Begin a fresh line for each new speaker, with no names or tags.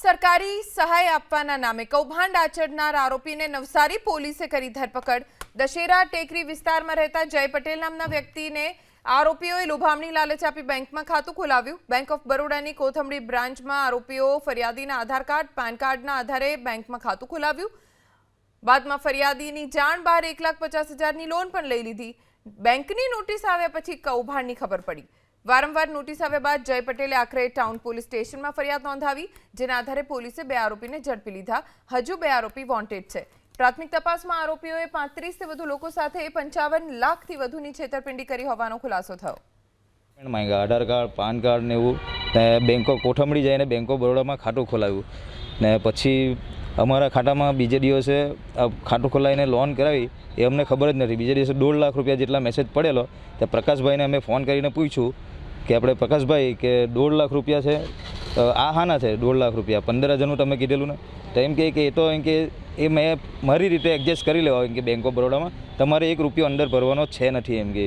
સરકારી સહાય આપવાના નામે કૌભાંડ આચરનાર આરોપીને નવસારી પોલીસે કરી ધરપકડ। દશેરા ટેકરી વિસ્તારમાં રહેતા જય પટેલ નામના વ્યક્તિને આરોપીઓએ લોભામણી લાલચ આપી બેંકમાં ખાતું ખોલાવ્યું। બેંક ઓફ બરોડાની કોથમડી બ્રાન્ચમાં આરોપીઓ ફરિયાદીના આધાર કાર્ડ, પાન કાર્ડના આધારે બેંકમાં ખાતું ખોલાવ્યું। બાદમાં ફરિયાદીની જાણ બહાર 1,50,000ની લોન પણ લઈ લીધી। બેંકની નોટિસ આવ્યા પછી કૌભાંડની ખબર પડી। વારંવાર નોટિસ આવ્યા બાદ જય પટેલે આખરે ટાઉન પોલીસ સ્ટેશનમાં ફરિયાદ નોંધાવી, જેના આધારે પોલીસે 2 આરોપીને ઝડપી લીધા। હજુ 2 આરોપી વોન્ટેડ છે। પ્રાથમિક તપાસમાં આરોપીઓએ 35 થી વધુ લોકો સાથે 55 લાખથી વધુની છેતરપિંડી કરી હોવાનો ખુલાસો થયો।
આધાર કાર્ડ, પાન કાર્ડ ને એવું બેંકો કોઠમડી જઈને બેંક ઓફ બરોડામાં ખાતું ખોલાવ્યું ને પછી અમારા ખાતામાં બીજે દિવસે ખાતું ખોલાવીને લોન કરાવી એ અમને ખબર જ નથી। બીજે દિવસે 1.5 લાખ રૂપિયા જેટલા મેસેજ પડેલો તે પ્રકાશભાઈને અમે ફોન કરીને પૂછ્યું કે આપણે પ્રકાશભાઈ કે 1.5 લાખ રૂપિયા છે, આ હાના છે 1.5 લાખ રૂપિયા, 15,000નું તમે કીધેલું ને, તો એમ કે એ તો એમ કે એ મેં મારી રીતે એડજસ્ટ કરી લેવા એમ કે બેંક ઓફ બરોડામાં તમારે 1 રૂપિયો અંદર ભરવાનો છે નથી એમ કે।